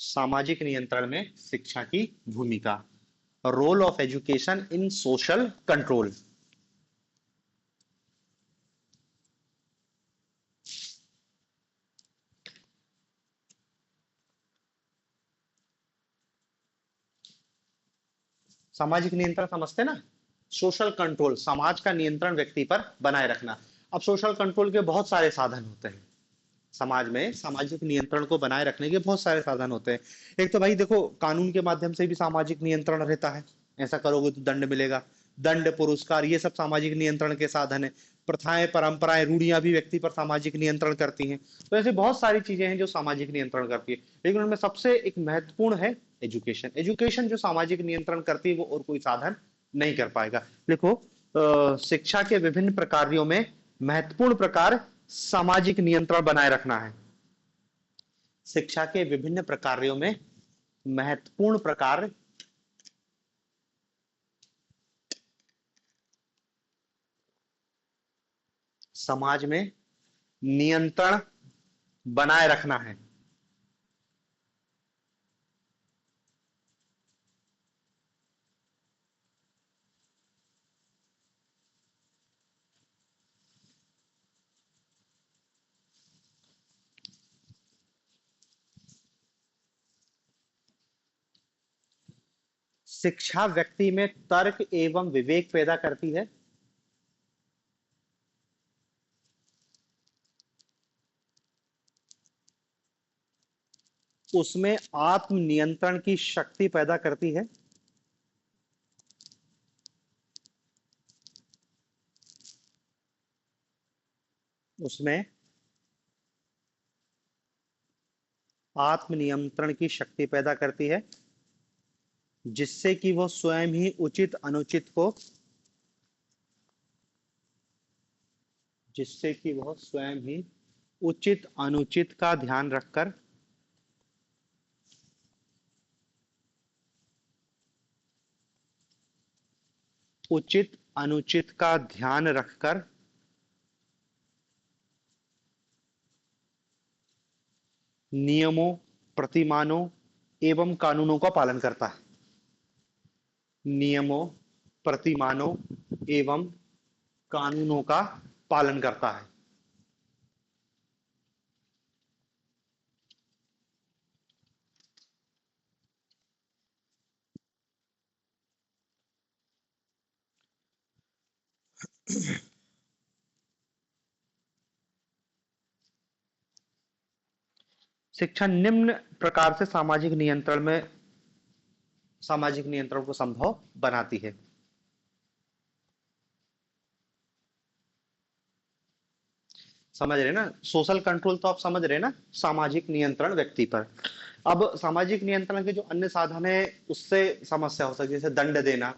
सामाजिक नियंत्रण में शिक्षा की भूमिका। Role of education in social control. सामाजिक नियंत्रण समझते ना? सोशल कंट्रोल, समाज का नियंत्रण व्यक्ति पर बनाए रखना। अब सोशल कंट्रोल के बहुत सारे साधन होते हैं। समाज में सामाजिक नियंत्रण को बनाए रखने के बहुत सारे साधन होते हैं। एक तो भाई देखो, कानून के माध्यम से भी सामाजिक नियंत्रण रहता है। ऐसा करोगे तो दंड मिलेगा। दंड, पुरस्कार, ये सब सामाजिक नियंत्रण के साधन है। प्रथाएं, परंपराएं, रूढ़ियां भी व्यक्ति पर सामाजिक नियंत्रण करती हैं। तो ऐसे बहुत सारी चीजें हैं जो सामाजिक नियंत्रण करती है। लेकिन उनमें सबसे एक महत्वपूर्ण है एजुकेशन। एजुकेशन जो सामाजिक नियंत्रण करती है वो और कोई साधन नहीं कर पाएगा। देखो, शिक्षा के विभिन्न प्रकारों में महत्वपूर्ण प्रकार सामाजिक नियंत्रण बनाए रखना है। शिक्षा के विभिन्न प्रकारों में महत्वपूर्ण प्रकार समाज में नियंत्रण बनाए रखना है। शिक्षा व्यक्ति में तर्क एवं विवेक पैदा करती है। उसमें आत्म नियंत्रण की शक्ति पैदा करती है। उसमें आत्म नियंत्रण की शक्ति पैदा करती है, जिससे कि वो स्वयं ही उचित अनुचित को जिससे कि वह स्वयं ही उचित अनुचित का ध्यान रखकर उचित अनुचित का ध्यान रखकर नियमों, प्रतिमानों एवं कानूनों का पालन करता है। नियमों, प्रतिमानों एवं कानूनों का पालन करता है। शिक्षा निम्न प्रकार से सामाजिक नियंत्रण को संभव बनाती है। समझ रहे ना? सोशल कंट्रोल तो आप समझ रहे ना, सामाजिक नियंत्रण व्यक्ति पर। अब सामाजिक नियंत्रण के जो अन्य साधन है उससे समस्या हो सकती है, जैसे दंड देना।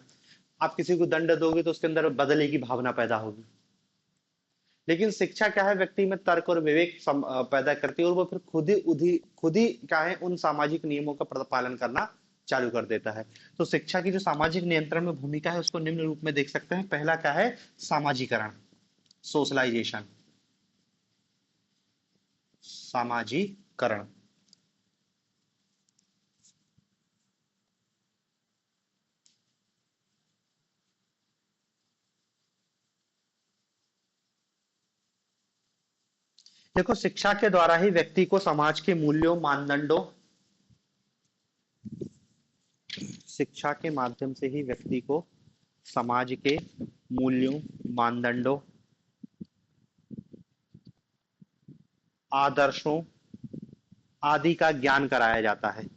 आप किसी को दंड दोगे तो उसके अंदर बदले की भावना पैदा होगी। लेकिन शिक्षा क्या है, व्यक्ति में तर्क और विवेक पैदा करती है, और वो फिर खुद ही क्या है, उन सामाजिक नियमों का पालन करना चालू कर देता है। तो शिक्षा की जो सामाजिक नियंत्रण में भूमिका है उसको निम्न रूप में देख सकते हैं। पहला क्या है? सामाजिकरण, सोशलाइजेशन। सामाजिकरण। देखो, शिक्षा के द्वारा ही व्यक्ति को समाज के मूल्यों, मानदंडों शिक्षा के माध्यम से ही व्यक्ति को समाज के मूल्यों, मानदंडों, आदर्शों आदि का ज्ञान कराया जाता है।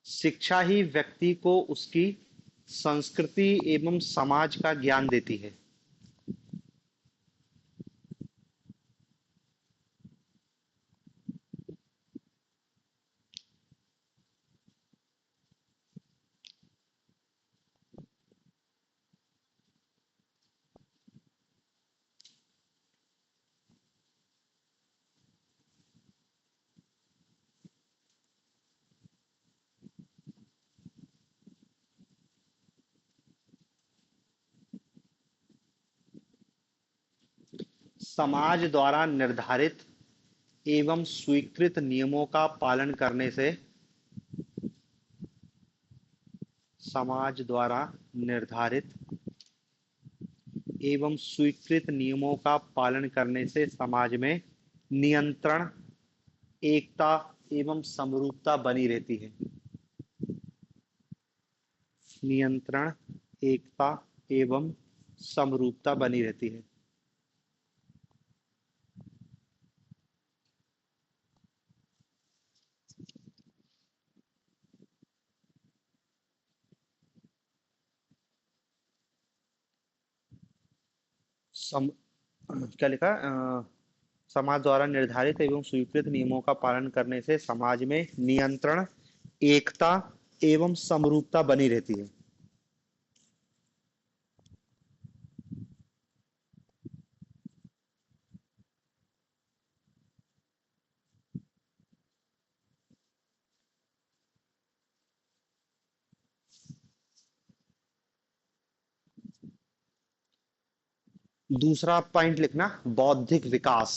शिक्षा ही व्यक्ति को उसकी संस्कृति एवं समाज का ज्ञान देती है। समाज द्वारा निर्धारित एवं स्वीकृत नियमों का पालन करने से, समाज द्वारा निर्धारित एवं स्वीकृत नियमों का पालन करने से समाज में नियंत्रण, एकता एवं समरूपता बनी रहती है। नियंत्रण, एकता एवं समरूपता बनी रहती है। सम क्या लिखा? समाज द्वारा निर्धारित एवं स्वीकृत नियमों का पालन करने से समाज में नियंत्रण, एकता एवं समरूपता बनी रहती है। दूसरा पॉइंट लिखना, बौद्धिक विकास।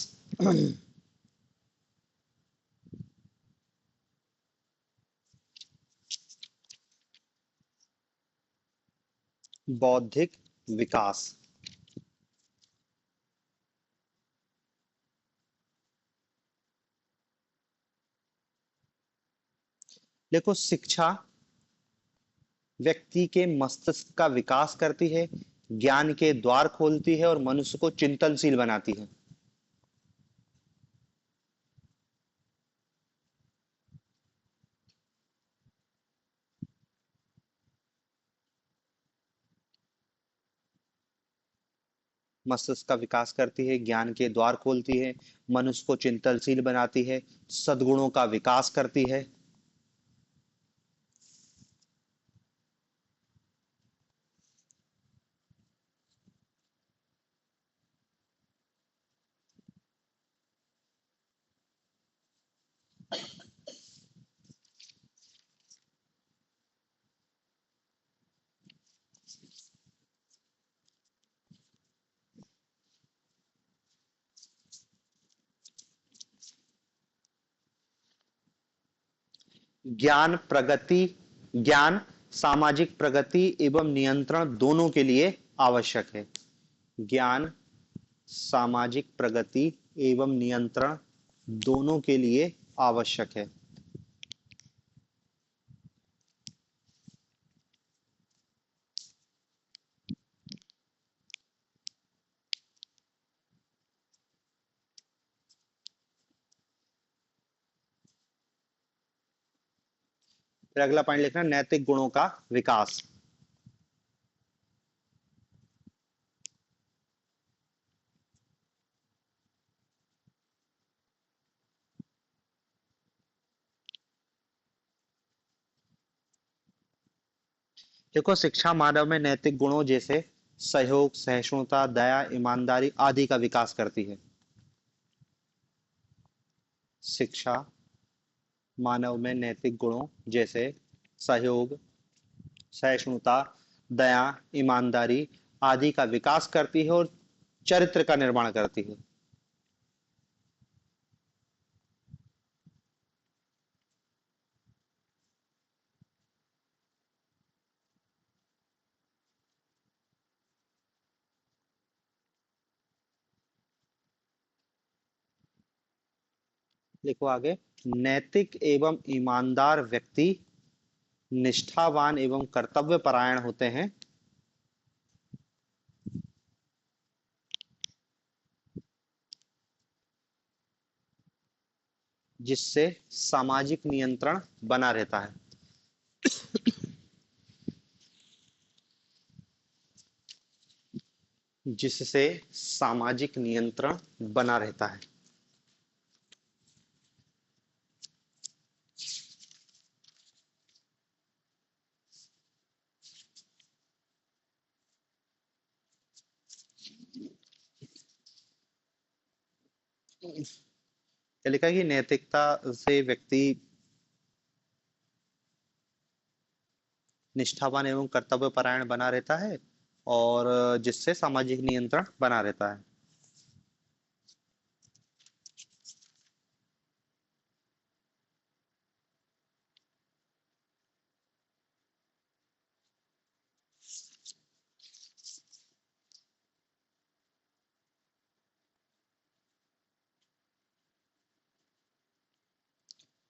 बौद्धिक विकास। देखो, शिक्षा व्यक्ति के मस्तिष्क का विकास करती है, ज्ञान के द्वार खोलती है और मनुष्य को चिंतनशील बनाती है। मस्तिष्क का विकास करती है, ज्ञान के द्वार खोलती है, मनुष्य को चिंतनशील बनाती है, सद्गुणों का विकास करती है। ज्ञान प्रगति, ज्ञान सामाजिक प्रगति एवं नियंत्रण दोनों के लिए आवश्यक है। ज्ञान सामाजिक प्रगति एवं नियंत्रण दोनों के लिए आवश्यक है। फिर अगला पॉइंट लिखना, नैतिक गुणों का विकास। देखो, शिक्षा मानव में नैतिक गुणों जैसे सहयोग, सहिष्णुता, दया, ईमानदारी आदि का विकास करती है। शिक्षा मानव में नैतिक गुणों जैसे सहयोग, सहिष्णुता, दया, ईमानदारी आदि का विकास करती है और चरित्र का निर्माण करती है। लिखो आगे, नैतिक एवं ईमानदार व्यक्ति निष्ठावान एवं कर्तव्यपरायण होते हैं, जिससे सामाजिक नियंत्रण बना रहता है। जिससे सामाजिक नियंत्रण बना रहता है। क्या लिखा है कि नैतिकता से व्यक्ति निष्ठावान एवं कर्तव्यपरायण बना रहता है और जिससे सामाजिक नियंत्रण बना रहता है।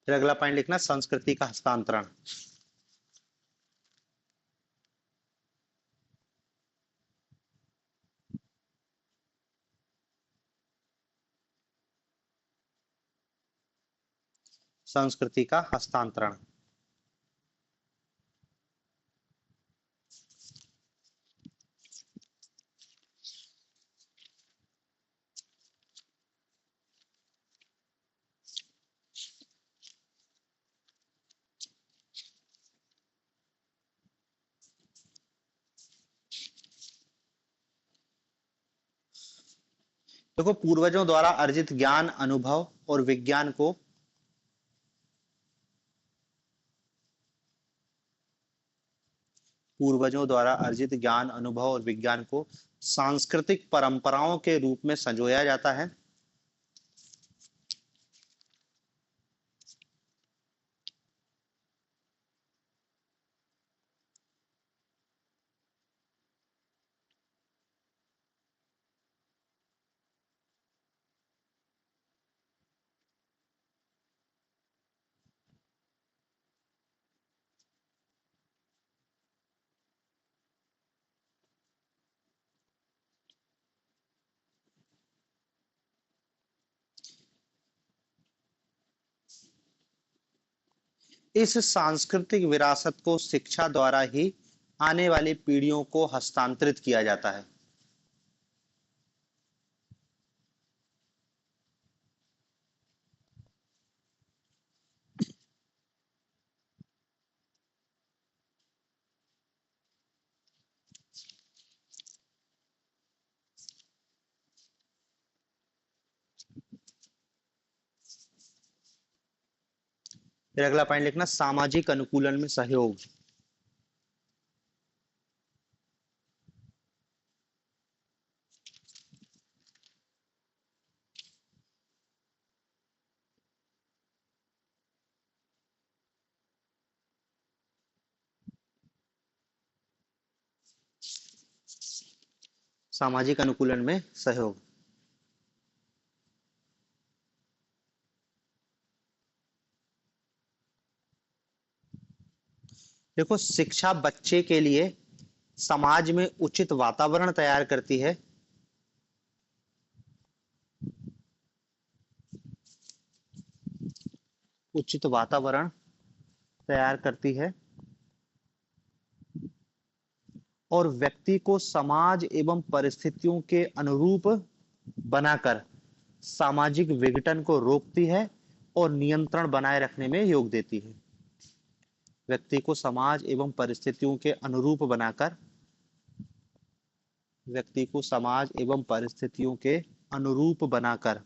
फिर अगला पॉइंट लिखना, संस्कृति का हस्तांतरण। संस्कृति का हस्तांतरण। देखो, पूर्वजों द्वारा अर्जित ज्ञान, अनुभव और विज्ञान को पूर्वजों द्वारा अर्जित ज्ञान, अनुभव और विज्ञान को सांस्कृतिक परंपराओं के रूप में संजोया जाता है। इस सांस्कृतिक विरासत को शिक्षा द्वारा ही आने वाली पीढ़ियों को हस्तांतरित किया जाता है। फिर अगला पॉइंट लिखना, सामाजिक अनुकूलन में सहयोग। सामाजिक अनुकूलन में सहयोग। देखो, शिक्षा बच्चे के लिए समाज में उचित वातावरण तैयार करती है। उचित वातावरण तैयार करती है और व्यक्ति को समाज एवं परिस्थितियों के अनुरूप बनाकर सामाजिक विघटन को रोकती है और नियंत्रण बनाए रखने में योग देती है। व्यक्ति को समाज एवं परिस्थितियों के अनुरूप बनाकर व्यक्ति को समाज एवं परिस्थितियों के अनुरूप बनाकर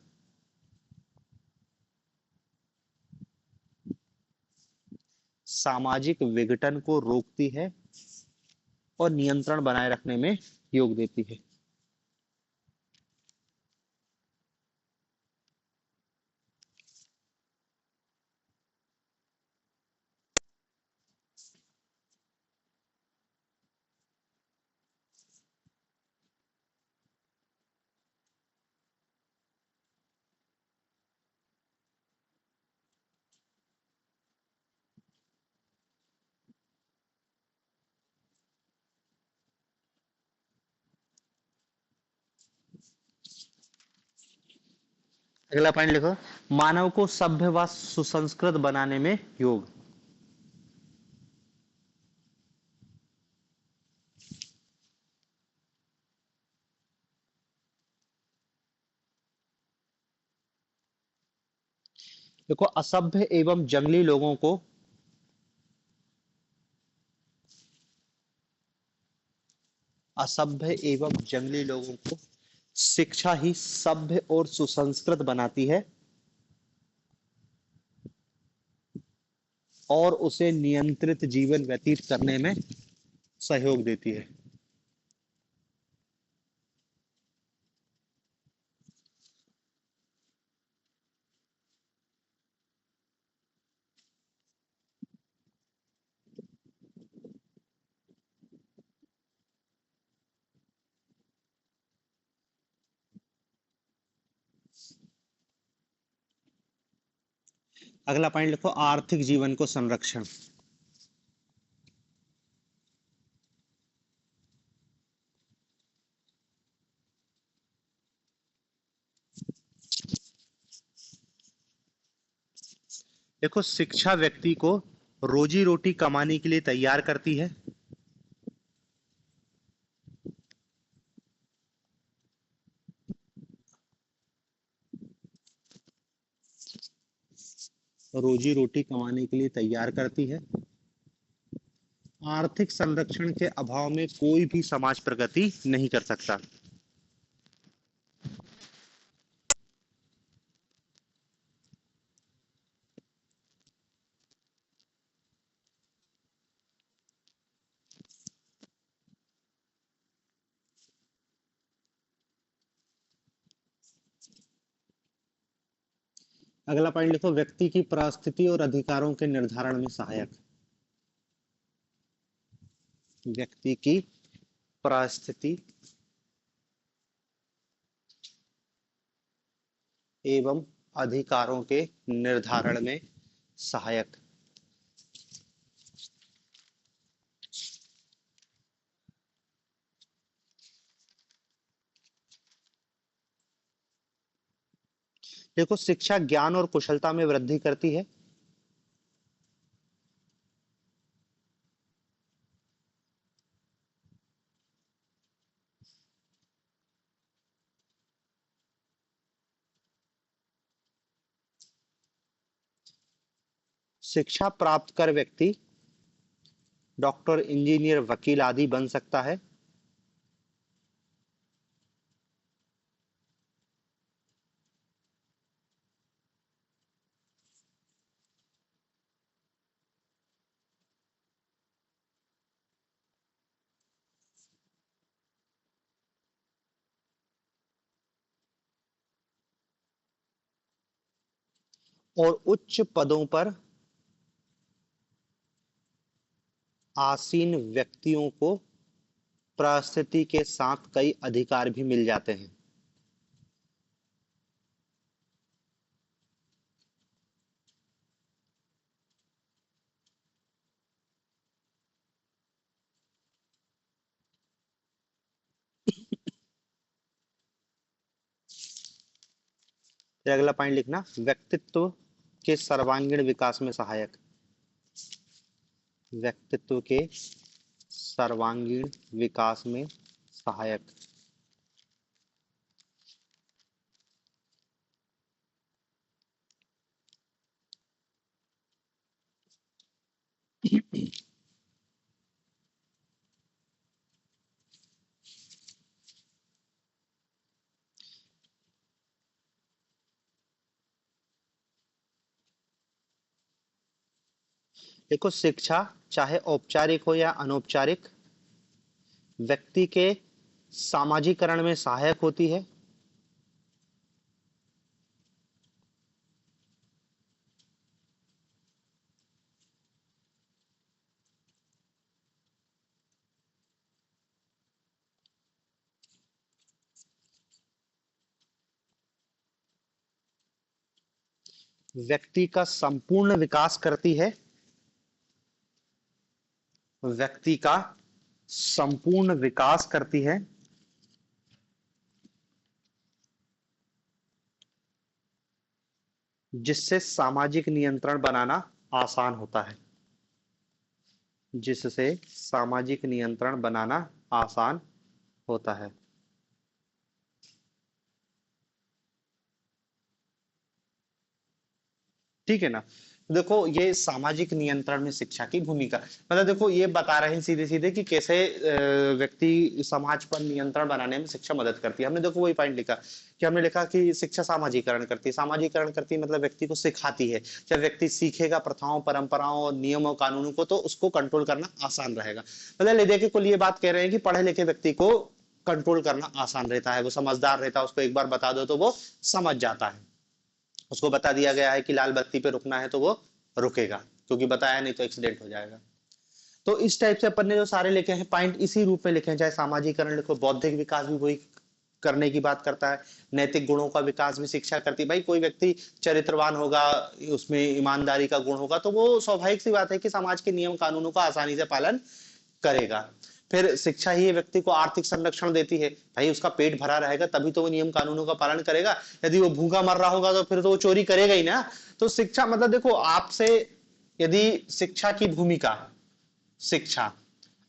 सामाजिक विघटन को रोकती है और नियंत्रण बनाए रखने में योग देती है। अगला पॉइंट लिखो, मानव को सभ्य व सुसंस्कृत बनाने में योग। देखो, असभ्य एवं जंगली लोगों को असभ्य एवं जंगली लोगों को शिक्षा ही सभ्य और सुसंस्कृत बनाती है और उसे नियंत्रित जीवन व्यतीत करने में सहयोग देती है। अगला पॉइंट लिखो, आर्थिक जीवन को संरक्षण। देखो, शिक्षा व्यक्ति को रोजी रोटी कमाने के लिए तैयार करती है। रोजी रोटी कमाने के लिए तैयार करती है। आर्थिक संरक्षण के अभाव में कोई भी समाज प्रगति नहीं कर सकता। अगला पॉइंट लिखो, व्यक्ति की परिस्थिति और अधिकारों के निर्धारण में सहायक। व्यक्ति की परिस्थिति एवं अधिकारों के निर्धारण में सहायक। देखो, शिक्षा ज्ञान और कुशलता में वृद्धि करती है। शिक्षा प्राप्त कर व्यक्ति डॉक्टर, इंजीनियर, वकील आदि बन सकता है। और उच्च पदों पर आसीन व्यक्तियों को परिस्थिति के साथ कई अधिकार भी मिल जाते हैं। फिर अगला पॉइंट लिखना, व्यक्तित्व के सर्वांगीण विकास में सहायक। व्यक्तित्व के सर्वांगीण विकास में सहायक। देखो, शिक्षा चाहे औपचारिक हो या अनौपचारिक व्यक्ति के सामाजिकरण में सहायक होती है। व्यक्ति का संपूर्ण विकास करती है। व्यक्ति का संपूर्ण विकास करती है, जिससे सामाजिक नियंत्रण बनाना आसान होता है। जिससे सामाजिक नियंत्रण बनाना आसान होता है। ठीक है ना। देखो, ये सामाजिक नियंत्रण में शिक्षा की भूमिका, मतलब देखो ये बता रहे हैं सीधे सीधे कि कैसे व्यक्ति समाज पर नियंत्रण बनाने में शिक्षा मदद करती है। हमने देखो वही पॉइंट लिखा कि हमने लिखा कि शिक्षा सामाजिकरण करती है। सामाजिकरण करती है मतलब व्यक्ति को सिखाती है। जब व्यक्ति सीखेगा प्रथाओं, परंपराओं और नियमों, कानूनों को, तो उसको कंट्रोल करना आसान रहेगा। मतलब ले देखिए, कुल ये बात कह रहे हैं कि पढ़े लिखे व्यक्ति को कंट्रोल करना आसान रहता है। वो समझदार रहता है, उसको एक बार बता दो तो वो समझ जाता है। उसको बता दिया गया है कि लाल बत्ती पे रुकना है तो वो रुकेगा, क्योंकि बताया नहीं तो एक्सीडेंट हो जाएगा। तो इस टाइप से अपन ने जो सारे लिखे हैं पॉइंट इसी रूप में लिखे हैं। चाहे सामाजिकरण लिखो, बौद्धिक विकास भी वही करने की बात करता है। नैतिक गुणों का विकास भी शिक्षा करती है। भाई कोई व्यक्ति चरित्रवान होगा, उसमें ईमानदारी का गुण होगा, तो वो स्वाभाविक सी बात है कि समाज के नियम कानूनों का आसानी से पालन करेगा। फिर शिक्षा ही व्यक्ति को आर्थिक संरक्षण देती है। भाई उसका पेट भरा रहेगा तभी तो वो नियम कानूनों का पालन करेगा। यदि वो भूखा मर रहा होगा तो फिर तो वो चोरी करेगा ही ना। तो शिक्षा मतलब देखो, आपसे यदि शिक्षा की भूमिका, शिक्षा,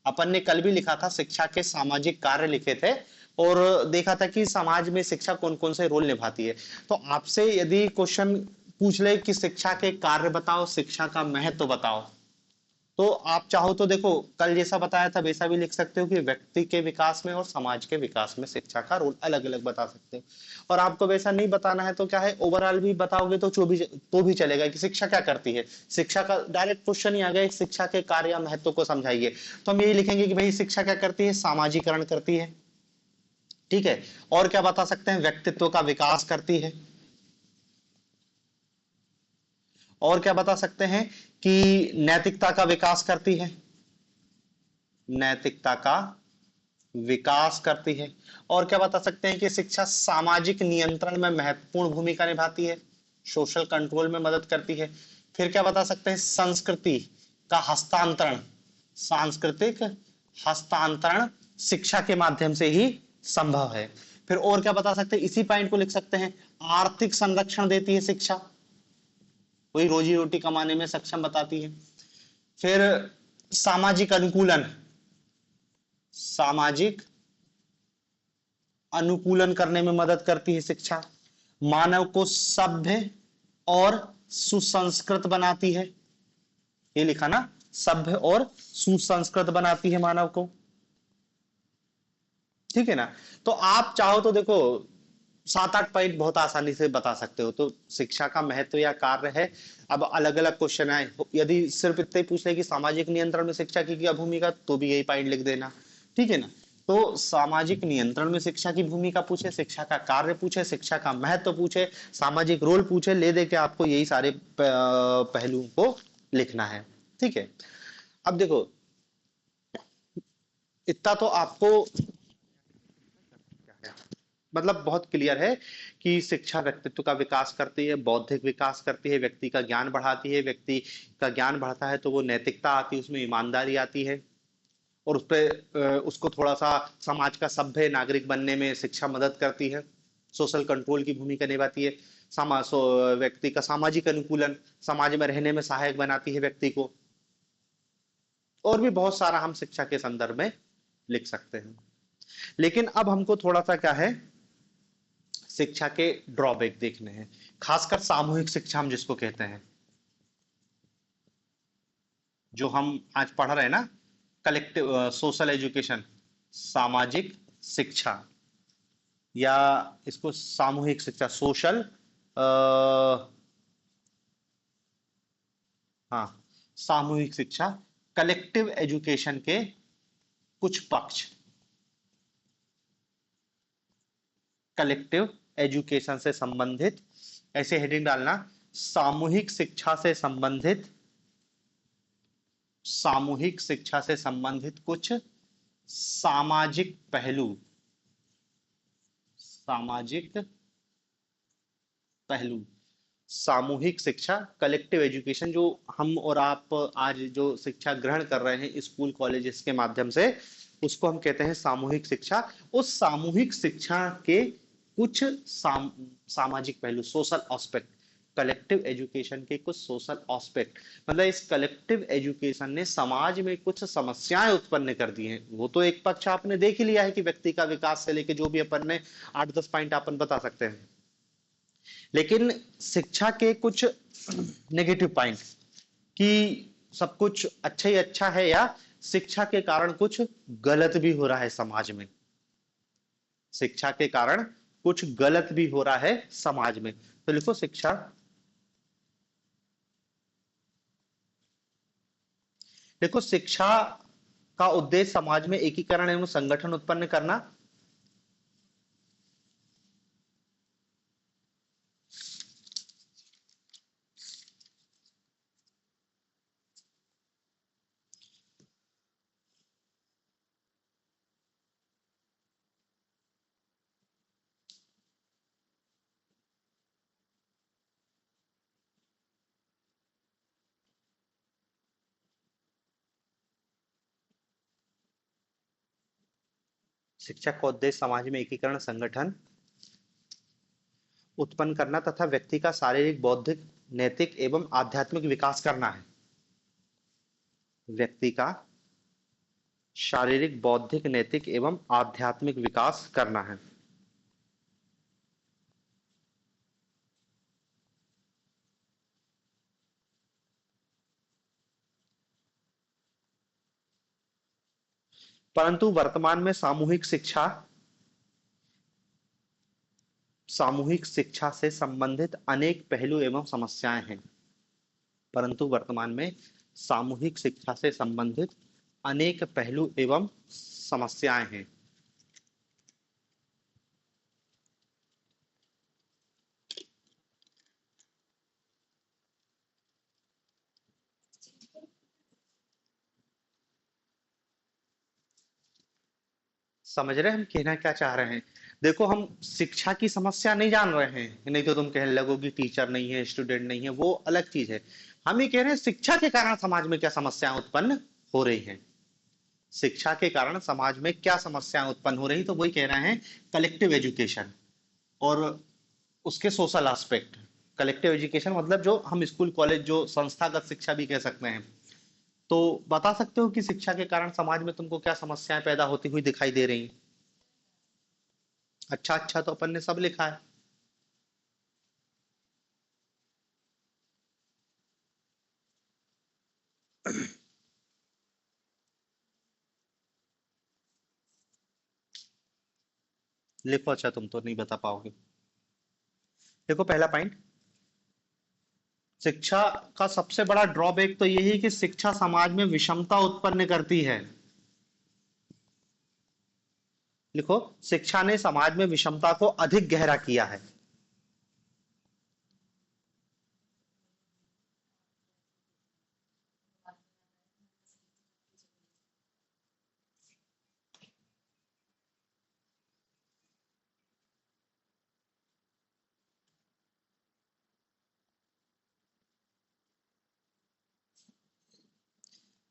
अपन ने कल भी लिखा था शिक्षा के सामाजिक कार्य लिखे थे, और देखा था कि समाज में शिक्षा कौन कौन से रोल निभाती है। तो आपसे यदि क्वेश्चन पूछ ले कि शिक्षा के कार्य बताओ, शिक्षा का महत्व बताओ, तो आप चाहो तो देखो कल जैसा बताया था वैसा भी लिख सकते हो कि व्यक्ति के विकास में और समाज के विकास में शिक्षा का रोल अलग अलग बता सकते हो। और आपको वैसा नहीं बताना है तो क्या है, ओवरऑल भी बताओगे तो भी चलेगा कि शिक्षा क्या करती है। शिक्षा का डायरेक्ट क्वेश्चन ही आ गया, शिक्षा के कार्य या महत्व को समझाइए, तो हम यही लिखेंगे कि भाई शिक्षा क्या करती है, सामाजिकरण करती है। ठीक है। और क्या बता सकते हैं, व्यक्तित्व का विकास करती है। और क्या बता सकते हैं कि नैतिकता का विकास करती है, नैतिकता का विकास करती है। और क्या बता सकते हैं कि शिक्षा सामाजिक नियंत्रण में महत्वपूर्ण भूमिका निभाती है, सोशल कंट्रोल में मदद करती है। फिर क्या बता सकते हैं, संस्कृति का हस्तांतरण, सांस्कृतिक हस्तांतरण शिक्षा के माध्यम से ही संभव है। फिर और क्या बता सकते हैं, इसी पॉइंट को लिख सकते हैं, आर्थिक संरक्षण देती है शिक्षा, वही रोजी रोटी कमाने में सक्षम बताती है। फिर सामाजिक अनुकूलन, सामाजिक अनुकूलन करने में मदद करती है शिक्षा। मानव को सभ्य और सुसंस्कृत बनाती है, ये लिखा ना, सभ्य और सुसंस्कृत बनाती है मानव को। ठीक है ना। तो आप चाहो तो देखो 7-8 पॉइंट बहुत आसानी से बता सकते हो। तो शिक्षा का महत्व या कार्य है। अब अलग अलग क्वेश्चन आए, यदि सिर्फ इतने ही पूछ ले कि सामाजिक नियंत्रण में शिक्षा की क्या भूमिका, तो भी यही पॉइंट लिख देना। ठीक है ना। तो सामाजिक नियंत्रण में शिक्षा की भूमिका पूछे, शिक्षा का कार्य पूछे, शिक्षा का महत्व पूछे, सामाजिक रोल पूछे, ले दे के आपको यही सारे पहलुओं को लिखना है। ठीक है। अब देखो इतना तो आपको मतलब बहुत क्लियर है कि शिक्षा व्यक्तित्व का विकास करती है, बौद्धिक विकास करती है, व्यक्ति का ज्ञान बढ़ाती है। व्यक्ति का ज्ञान बढ़ता है तो वो नैतिकता आती है, उसमें ईमानदारी आती है, और उस पे उसको थोड़ा सा समाज का सभ्य नागरिक बनने में शिक्षा मदद करती है। सोशल कंट्रोल की भूमिका निभाती है। व्यक्ति का सामाजिक अनुकूलन, समाज में रहने में सहायक बनाती है व्यक्ति को। और भी बहुत सारा हम शिक्षा के संदर्भ में लिख सकते हैं। लेकिन अब हमको थोड़ा सा क्या है, शिक्षा के ड्रॉबैक देखने हैं, खासकर सामूहिक शिक्षा हम जिसको कहते हैं, जो हम आज पढ़ रहे हैं ना, कलेक्टिव सोशल एजुकेशन, सामाजिक शिक्षा, या इसको सामूहिक शिक्षा, सोशल हाँ, सामूहिक शिक्षा, कलेक्टिव एजुकेशन के कुछ पक्ष, कलेक्टिव एजुकेशन से संबंधित, ऐसे हेडिंग डालना, सामूहिक शिक्षा से संबंधित, सामूहिक शिक्षा से संबंधित कुछ सामाजिक पहलू, सामाजिक पहलू। सामूहिक शिक्षा, कलेक्टिव एजुकेशन, जो हम और आप आज जो शिक्षा ग्रहण कर रहे हैं स्कूल कॉलेजेस के माध्यम से, उसको हम कहते हैं सामूहिक शिक्षा। उस सामूहिक शिक्षा के कुछ सामाजिक पहलू, सोशल एस्पेक्ट, कलेक्टिव एजुकेशन के कुछ सोशल एस्पेक्ट, मतलब इस कलेक्टिव एजुकेशन ने समाज में कुछ समस्याएं उत्पन्न कर दी हैं। वो तो एक पक्ष आपने देख ही लिया है कि व्यक्ति का विकास से लेके जो भी अपन ने 8-10 पॉइंट अपन बता सकते हैं। लेकिन शिक्षा के कुछ नेगेटिव पॉइंट, कि सब कुछ अच्छा ही अच्छा है, या शिक्षा के कारण कुछ गलत भी हो रहा है समाज में, शिक्षा के कारण कुछ गलत भी हो रहा है समाज में। तो लिखो शिक्षा, देखो शिक्षा का उद्देश्य समाज में एकीकरण एवं संगठन उत्पन्न करना, शिक्षा का उद्देश्य समाज में एकीकरण, संगठन उत्पन्न करना तथा व्यक्ति का शारीरिक, बौद्धिक, नैतिक एवं आध्यात्मिक विकास करना है। व्यक्ति का शारीरिक, बौद्धिक, नैतिक एवं आध्यात्मिक विकास करना है। परंतु वर्तमान में सामूहिक शिक्षा से संबंधित अनेक पहलू एवं समस्याएं हैं। परंतु वर्तमान में सामूहिक शिक्षा से संबंधित अनेक पहलू एवं समस्याएं हैं। समझ रहे हैं हम कहना क्या चाह रहे हैं? देखो, हम शिक्षा की समस्या नहीं जान रहे हैं, नहीं तो तुम कहने लगोगे टीचर नहीं है, स्टूडेंट नहीं है, वो अलग चीज है। हम ये कह रहे हैं शिक्षा के कारण समाज में क्या समस्याएं उत्पन्न हो रही हैं। शिक्षा के कारण समाज में क्या समस्याएं उत्पन्न हो रही, तो वही कह रहे हैं कलेक्टिव एजुकेशन और उसके सोशल एस्पेक्ट। कलेक्टिव एजुकेशन मतलब जो हम स्कूल कॉलेज, जो संस्थागत शिक्षा भी कह सकते हैं। तो बता सकते हो कि शिक्षा के कारण समाज में तुमको क्या समस्याएं पैदा होती हुई दिखाई दे रही? अच्छा अच्छा, तो अपन ने सब लिखा है। लिखो। अच्छा, तुम तो नहीं बता पाओगे। देखो, पहला पॉइंट, शिक्षा का सबसे बड़ा ड्रॉबैक तो यही है कि शिक्षा समाज में विषमता उत्पन्न करती है। लिखो, शिक्षा ने समाज में विषमता को अधिक गहरा किया है।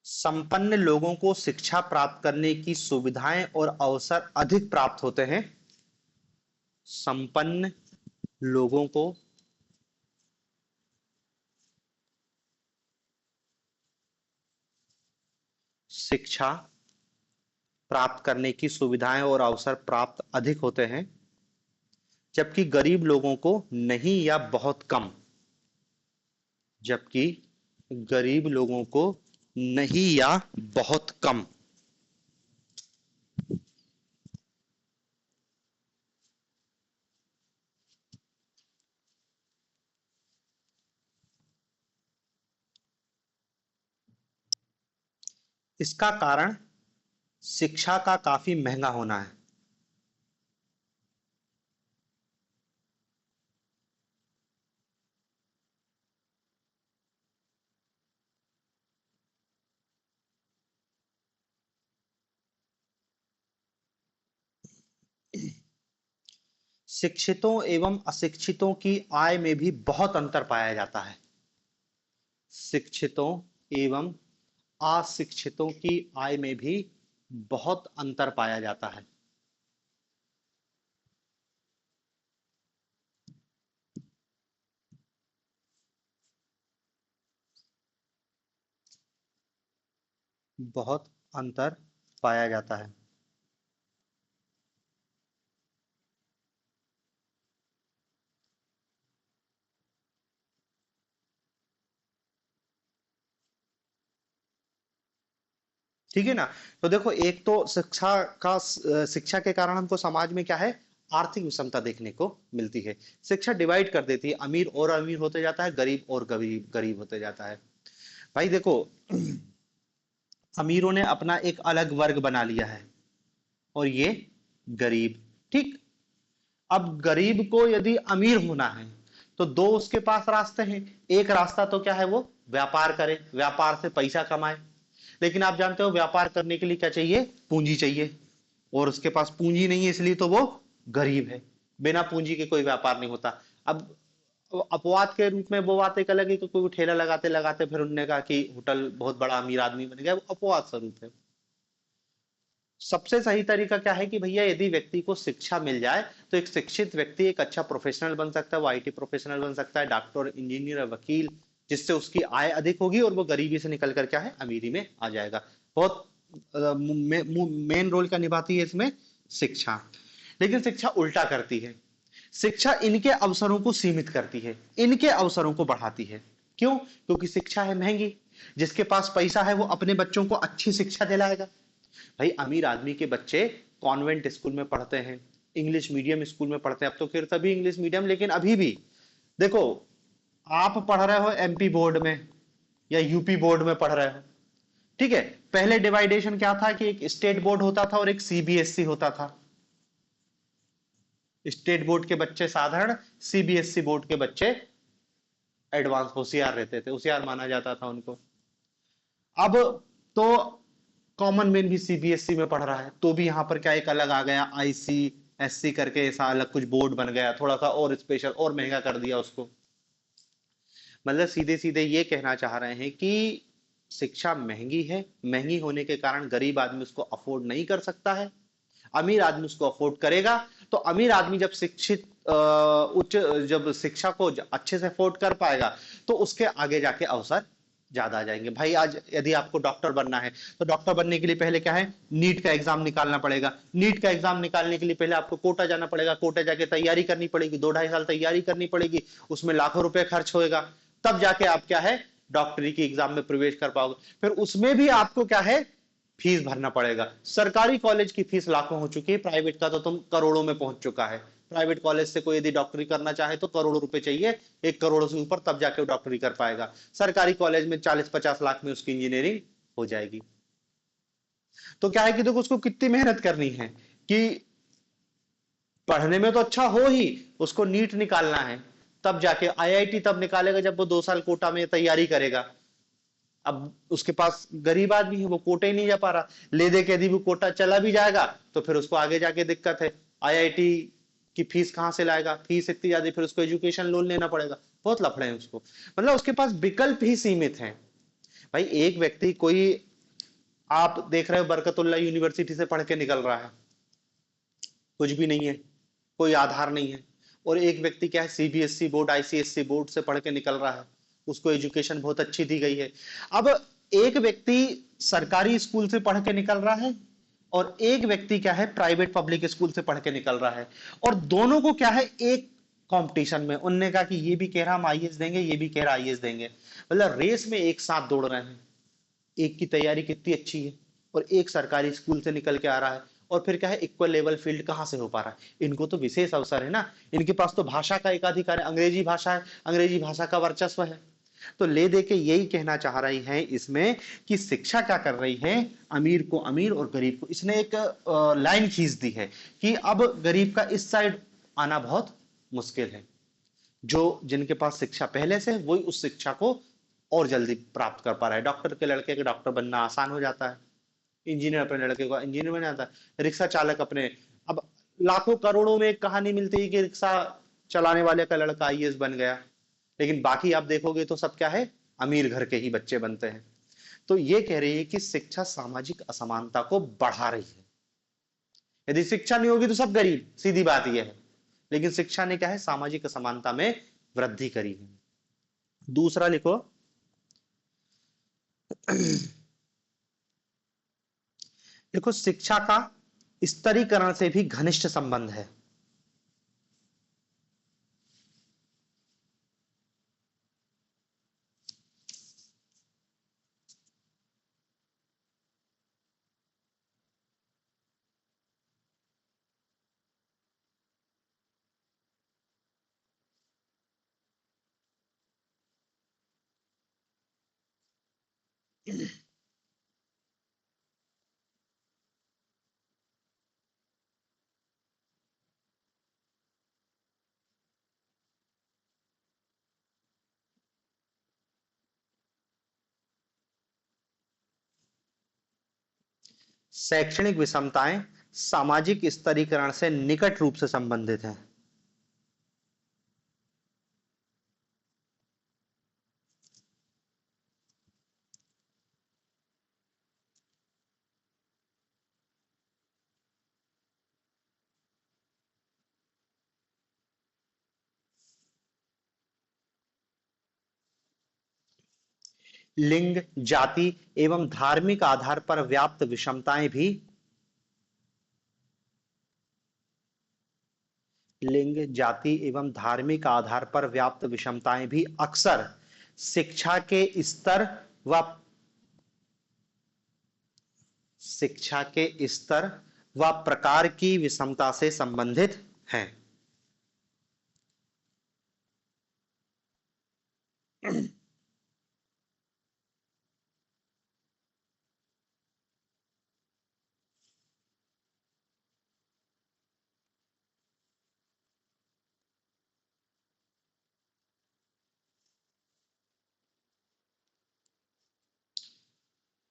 संपन्न लोगों को शिक्षा प्राप्त करने की सुविधाएं और अवसर अधिक प्राप्त होते हैं। संपन्न लोगों को शिक्षा प्राप्त करने की सुविधाएं और अवसर प्राप्त अधिक होते हैं, जबकि गरीब लोगों को नहीं या बहुत कम। जबकि गरीब लोगों को नहीं या बहुत कम। इसका कारण शिक्षा का काफी महंगा होना है। शिक्षितों एवं अशिक्षितों की आय में भी बहुत अंतर पाया जाता है। शिक्षितों एवं अशिक्षितों की आय में भी बहुत अंतर पाया जाता है। बहुत अंतर पाया जाता है। ठीक है ना? तो देखो, एक तो शिक्षा के कारण हमको समाज में क्या है, आर्थिक विषमता देखने को मिलती है। शिक्षा डिवाइड कर देती है, अमीर और अमीर होते जाता है, गरीब और गरीब गरीब होते जाता है। भाई देखो, अमीरों ने अपना एक अलग वर्ग बना लिया है और ये गरीब। ठीक। अब गरीब को यदि अमीर होना है तो दो उसके पास रास्ते हैं। एक रास्ता तो क्या है, वो व्यापार करे, व्यापार से पैसा कमाए। लेकिन आप जानते हो व्यापार करने के लिए क्या चाहिए, पूंजी चाहिए। और उसके पास पूंजी नहीं है, इसलिए तो वो गरीब है। बिना पूंजी के कोई व्यापार नहीं होता। अब अपवाद के रूप में वो बात एक अलग है कि कोई ठेला लगाते लगाते फिर उन्होंने कहा कि होटल बहुत बड़ा अमीर आदमी बन गया, वो अपवाद स्वरूप है। सबसे सही तरीका क्या है कि भैया यदि व्यक्ति को शिक्षा मिल जाए तो एक शिक्षित व्यक्ति एक अच्छा प्रोफेशनल बन सकता है, वो आईटी प्रोफेशनल बन सकता है, डॉक्टर, इंजीनियर, वकील, जिससे उसकी आय अधिक होगी और वो गरीबी से निकल कर क्या है, अमीरी में आ जाएगा। बहुत मेन रोल क्या निभाती है इसमें, शिक्षा। लेकिन शिक्षा उल्टा करती है, शिक्षा इनके अवसरों को सीमित करती है, इनके अवसरों को बढ़ाती है। क्यों? क्योंकि शिक्षा है महंगी, जिसके पास पैसा है वो अपने बच्चों को अच्छी शिक्षा दिलाएगा। भाई अमीर आदमी के बच्चे कॉन्वेंट स्कूल में पढ़ते हैं, इंग्लिश मीडियम स्कूल में पढ़ते हैं, अब तो फिर तभी इंग्लिश मीडियम, लेकिन अभी भी देखो, आप पढ़ रहे हो एमपी बोर्ड में या यूपी बोर्ड में पढ़ रहे हो, ठीक है। पहले डिवाइडेशन क्या था कि एक स्टेट बोर्ड होता था और एक सीबीएसई होता था। स्टेट बोर्ड के बच्चे साधारण, सीबीएसई बोर्ड के बच्चे एडवांस होशियार रहते थे, होशियार माना जाता था उनको। अब तो कॉमन मैन भी सीबीएसई में पढ़ रहा है, तो भी यहां पर क्या एक अलग आ गया, आईसीएससी करके ऐसा अलग कुछ बोर्ड बन गया, थोड़ा सा और स्पेशल और महंगा कर दिया उसको। मतलब सीधे सीधे ये कहना चाह रहे हैं कि शिक्षा महंगी है, महंगी होने के कारण गरीब आदमी उसको अफोर्ड नहीं कर सकता है, अमीर आदमी उसको अफोर्ड करेगा। तो अमीर आदमी जब शिक्षित उच्च जब शिक्षा को अच्छे से अफोर्ड कर पाएगा तो उसके आगे जाके अवसर ज्यादा आ जाएंगे। भाई आज यदि आपको डॉक्टर बनना है तो डॉक्टर बनने के लिए पहले क्या है, नीट का एग्जाम निकालना पड़ेगा, नीट का एग्जाम निकालने के लिए पहले आपको कोटा जाना पड़ेगा, कोटा जाके तैयारी करनी पड़ेगी, 2 ढाई साल तैयारी करनी पड़ेगी, उसमें लाखों रुपए खर्च होएगा, तब जाके आप क्या है, डॉक्टरी की एग्जाम में प्रवेश कर पाओगे। फिर उसमें भी आपको क्या है, फीस भरना पड़ेगा। सरकारी कॉलेज की फीस लाखों हो चुकी है, प्राइवेट का तो तुम करोड़ों में पहुंच चुका है। प्राइवेट कॉलेज से कोई यदि डॉक्टरी करना चाहे तो करोड़ों रुपए चाहिए, 1 करोड़ से ऊपर, तब जाके वो डॉक्टरी कर पाएगा। सरकारी कॉलेज में 40-50 लाख में उसकी इंजीनियरिंग हो जाएगी। तो क्या है कि देखो उसको कितनी मेहनत करनी है कि पढ़ने में तो अच्छा हो ही, उसको नीट निकालना है, तब जाके आईआईटी तब निकालेगा जब वो 2 साल कोटा में तैयारी करेगा। अब उसके पास गरीब आदमी है, वो कोटा ही नहीं जा पा रहा, ले दे के यदि वो कोटा चला भी जाएगा तो फिर उसको आगे जाके दिक्कत है, आईआईटी की फीस कहां से लाएगा, फीस इतनी ज्यादा, फिर उसको एजुकेशन लोन लेना पड़ेगा, बहुत लफड़े हैं उसको। मतलब उसके पास विकल्प ही सीमित हैं। भाई एक व्यक्ति कोई, आप देख रहे हो बरकतुल्ला यूनिवर्सिटी से पढ़ के निकल रहा है, कुछ भी नहीं है, कोई आधार नहीं है, और एक व्यक्ति क्या है, सीबीएसई बोर्ड, आईसीएससी बोर्ड से पढ़ के निकल रहा है, उसको एजुकेशन बहुत अच्छी दी गई है। अब एक व्यक्ति सरकारी स्कूल से पढ़ के निकल रहा है और एक व्यक्ति क्या है, प्राइवेट पब्लिक स्कूल से पढ़ के निकल रहा है, और दोनों को क्या है, एक कंपटीशन में, उनने कहा कि ये भी कह रहा हम आईएएस देंगे, ये भी कह रहा आईएएस देंगे, मतलब रेस में एक साथ दौड़ रहे हैं। एक की तैयारी कितनी अच्छी है और एक सरकारी स्कूल से निकल के आ रहा है, और फिर क्या है, इक्वल लेवल फील्ड कहां से हो पा रहा है, इनको तो विशेष अवसर है ना, इनके पास तो भाषा का एकाधिकार है, अंग्रेजी भाषा है, अंग्रेजी भाषा का वर्चस्व है। तो ले दे के यही कहना चाह रही है इसमें कि शिक्षा क्या कर रही है, अमीर को अमीर और गरीब को, इसने एक लाइन खींच दी है कि अब गरीब का इस साइड आना बहुत मुश्किल है। जो जिनके पास शिक्षा पहले से वही उस शिक्षा को और जल्दी प्राप्त कर पा रहा है। डॉक्टर के लड़के के डॉक्टर बनना आसान हो जाता है, इंजीनियर अपने लड़के को इंजीनियर बन जाता है, रिक्शा चालक अपने, अब लाखों करोड़ों में एक कहानी मिलती है कि रिक्शा चलाने वाले का लड़का आईएएस बन गया, लेकिन बाकी आप देखोगे तो सब क्या है, अमीर घर के ही बच्चे बनते हैं। तो ये कह रही है कि शिक्षा सामाजिक असमानता को बढ़ा रही है। यदि शिक्षा नहीं होगी तो सब गरीब, सीधी बात यह है, लेकिन शिक्षा ने क्या है, सामाजिक असमानता में वृद्धि करी है। दूसरा लिखो, देखो शिक्षा का स्तरीकरण से भी घनिष्ठ संबंध है। शैक्षणिक विषमताएं सामाजिक स्तरीकरण से निकट रूप से संबंधित हैं। लिंग, जाति एवं धार्मिक आधार पर व्याप्त विषमताएं भी लिंग, जाति एवं धार्मिक आधार पर व्याप्त विषमताएं भी अक्सर शिक्षा के स्तर व शिक्षा के स्तर व प्रकार की विषमता से संबंधित हैं।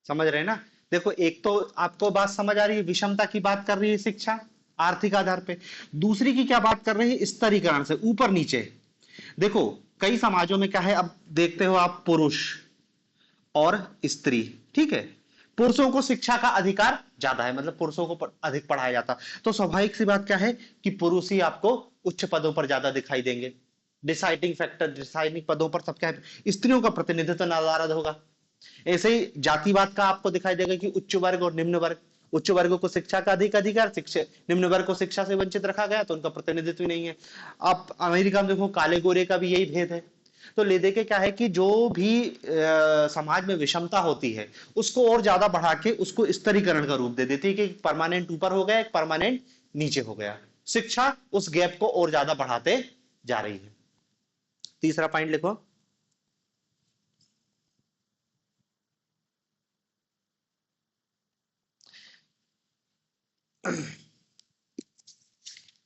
समझ रहे हैं ना? देखो, एक तो आपको बात समझ आ रही है, विषमता की बात कर रही है शिक्षा आर्थिक आधार पे। दूसरी की क्या बात कर रही है? स्तरीकरण से ऊपर नीचे। देखो, कई समाजों में क्या है, अब देखते हो आप, पुरुष और स्त्री, ठीक है, पुरुषों को शिक्षा का अधिकार ज्यादा है, मतलब पुरुषों को अधिक पढ़ाया जाता, तो स्वाभाविक सी बात क्या है कि पुरुष ही आपको उच्च पदों पर ज्यादा दिखाई देंगे। डिसाइडिंग फैक्टर, डिसाइडिंग पदों पर सब क्या है, स्त्रियों का प्रतिनिधित्व नदारद होगा। ऐसे ही जातिवाद का आपको दिखाई देगा कि उच्च वर्ग और निम्न वर्ग, उच्च वर्ग को शिक्षा का अधिक अधिकार, शिक्षा निम्न वर्ग को शिक्षा से वंचित रखा गया, तो उनका प्रतिनिधित्व नहीं है। आप अमेरिका में देखो, काले गोरे का भी यही भेद है। तो ले दे के क्या है कि जो भी समाज में विषमता होती है उसको और ज्यादा बढ़ा के उसको स्तरीकरण का रूप दे देती है कि एक परमानेंट ऊपर हो गया, एक परमानेंट नीचे हो गया। शिक्षा उस गैप को और ज्यादा बढ़ाते जा रही है। तीसरा पॉइंट लिखो।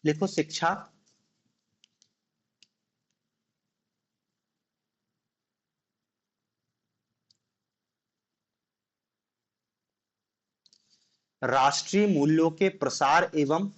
लिखो, शिक्षा राष्ट्रीय मूल्यों के प्रसार एवं